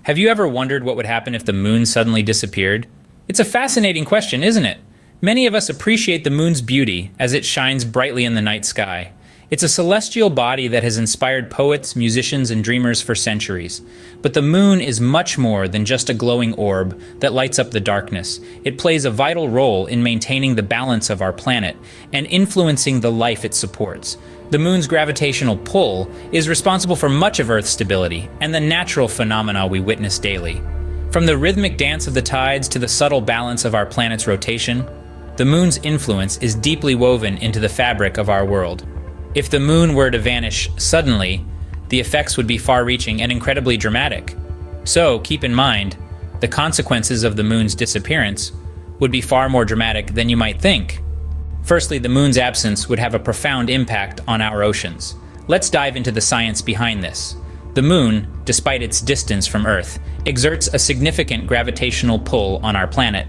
Have you ever wondered what would happen if the moon suddenly disappeared? It's a fascinating question, isn't it? Many of us appreciate the moon's beauty as it shines brightly in the night sky. It's a celestial body that has inspired poets, musicians, and dreamers for centuries. But the moon is much more than just a glowing orb that lights up the darkness. It plays a vital role in maintaining the balance of our planet and influencing the life it supports. The moon's gravitational pull is responsible for much of Earth's stability and the natural phenomena we witness daily. From the rhythmic dance of the tides to the subtle balance of our planet's rotation, the moon's influence is deeply woven into the fabric of our world. If the moon were to vanish suddenly, the effects would be far-reaching and incredibly dramatic. So, keep in mind, the consequences of the moon's disappearance would be far more dramatic than you might think. Firstly, the moon's absence would have a profound impact on our oceans. Let's dive into the science behind this. The moon, despite its distance from Earth, exerts a significant gravitational pull on our planet.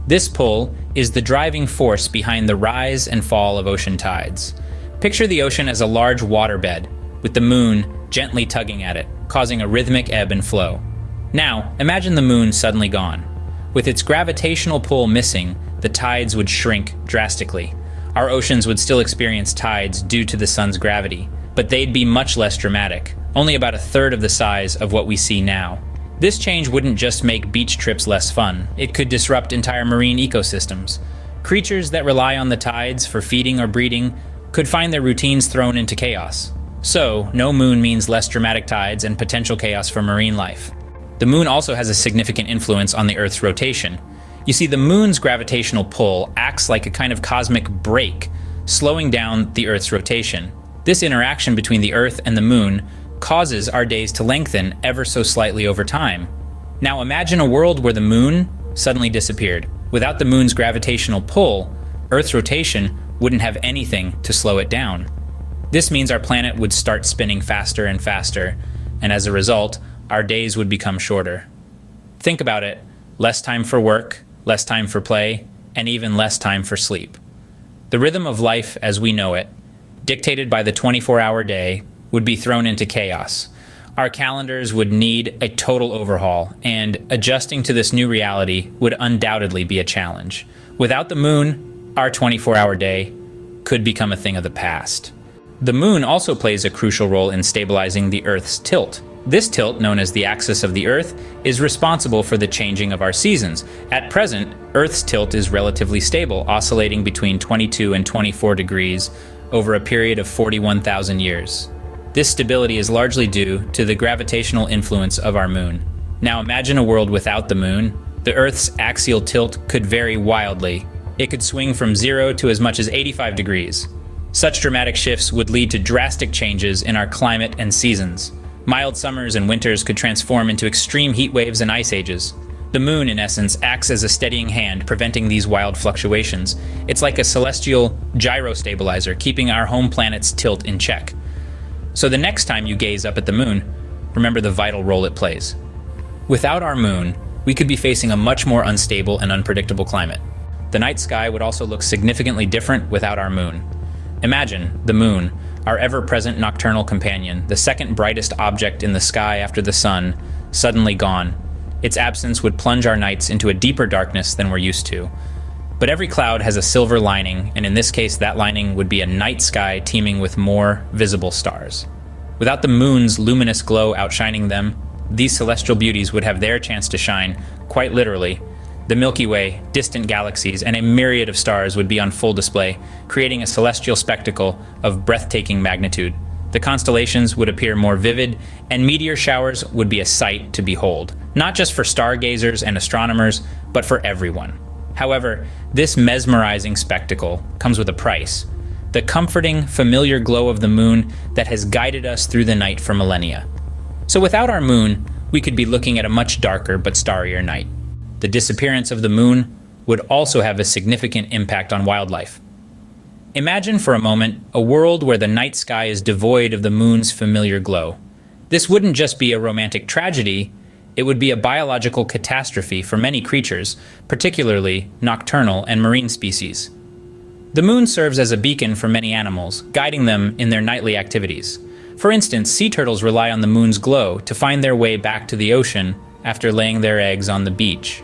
This pull is the driving force behind the rise and fall of ocean tides. Picture the ocean as a large waterbed, with the moon gently tugging at it, causing a rhythmic ebb and flow. Now, imagine the moon suddenly gone. With its gravitational pull missing, the tides would shrink drastically. Our oceans would still experience tides due to the sun's gravity, but they'd be much less dramatic, only about a third of the size of what we see now. This change wouldn't just make beach trips less fun, it could disrupt entire marine ecosystems. Creatures that rely on the tides for feeding or breeding could find their routines thrown into chaos. So, no moon means less dramatic tides and potential chaos for marine life. The moon also has a significant influence on the Earth's rotation. You see, the moon's gravitational pull acts like a kind of cosmic brake, slowing down the Earth's rotation. This interaction between the Earth and the moon causes our days to lengthen ever so slightly over time. Now imagine a world where the moon suddenly disappeared. Without the moon's gravitational pull, Earth's rotation wouldn't have anything to slow it down. This means our planet would start spinning faster and faster, and as a result, our days would become shorter. Think about it: less time for work, less time for play, and even less time for sleep. The rhythm of life as we know it, dictated by the 24-hour day, would be thrown into chaos. Our calendars would need a total overhaul, and adjusting to this new reality would undoubtedly be a challenge. Without the moon, our 24-hour day could become a thing of the past. The moon also plays a crucial role in stabilizing the Earth's tilt. This tilt, known as the axis of the Earth, is responsible for the changing of our seasons. At present, Earth's tilt is relatively stable, oscillating between 22 and 24 degrees over a period of 41,000 years. This stability is largely due to the gravitational influence of our moon. Now imagine a world without the moon. The Earth's axial tilt could vary wildly. It could swing from 0 to as much as 85 degrees. Such dramatic shifts would lead to drastic changes in our climate and seasons. Mild summers and winters could transform into extreme heat waves and ice ages. The moon, in essence, acts as a steadying hand, preventing these wild fluctuations. It's like a celestial gyro-stabilizer, keeping our home planet's tilt in check. So the next time you gaze up at the moon, remember the vital role it plays. Without our moon, we could be facing a much more unstable and unpredictable climate. The night sky would also look significantly different without our moon. Imagine the moon, our ever-present nocturnal companion, the second brightest object in the sky after the sun, suddenly gone. Its absence would plunge our nights into a deeper darkness than we're used to. But every cloud has a silver lining, and in this case that lining would be a night sky teeming with more visible stars. Without the moon's luminous glow outshining them, these celestial beauties would have their chance to shine, quite literally. The Milky Way, distant galaxies, and a myriad of stars would be on full display, creating a celestial spectacle of breathtaking magnitude. The constellations would appear more vivid, and meteor showers would be a sight to behold, not just for stargazers and astronomers, but for everyone. However, this mesmerizing spectacle comes with a price: the comforting, familiar glow of the moon that has guided us through the night for millennia. So without our moon, we could be looking at a much darker but starrier night. The disappearance of the moon would also have a significant impact on wildlife. Imagine for a moment a world where the night sky is devoid of the moon's familiar glow. This wouldn't just be a romantic tragedy, it would be a biological catastrophe for many creatures, particularly nocturnal and marine species. The moon serves as a beacon for many animals, guiding them in their nightly activities. For instance, sea turtles rely on the moon's glow to find their way back to the ocean after laying their eggs on the beach.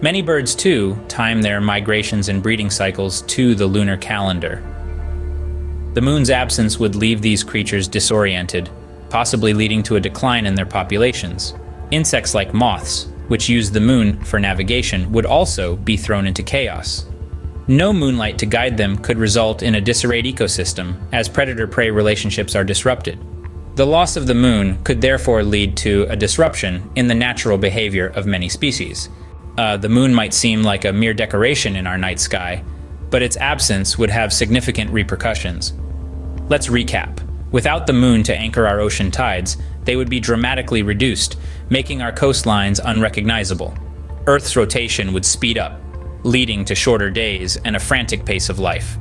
Many birds, too, time their migrations and breeding cycles to the lunar calendar. The moon's absence would leave these creatures disoriented, possibly leading to a decline in their populations. Insects like moths, which use the moon for navigation, would also be thrown into chaos. No moonlight to guide them could result in a disarrayed ecosystem, as predator-prey relationships are disrupted. The loss of the moon could therefore lead to a disruption in the natural behavior of many species. The moon might seem like a mere decoration in our night sky, but its absence would have significant repercussions. Let's recap. Without the moon to anchor our ocean tides, they would be dramatically reduced, making our coastlines unrecognizable. Earth's rotation would speed up, leading to shorter days and a frantic pace of life.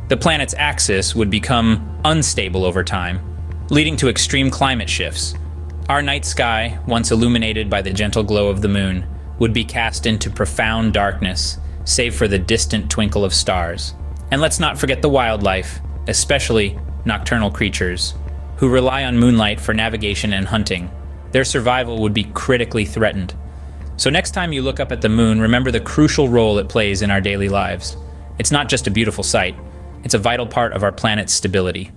The planet's axis would become unstable over time, leading to extreme climate shifts. Our night sky, once illuminated by the gentle glow of the moon, would be cast into profound darkness, save for the distant twinkle of stars. And let's not forget the wildlife, especially nocturnal creatures, who rely on moonlight for navigation and hunting. Their survival would be critically threatened. So next time you look up at the moon, remember the crucial role it plays in our daily lives. It's not just a beautiful sight, it's a vital part of our planet's stability.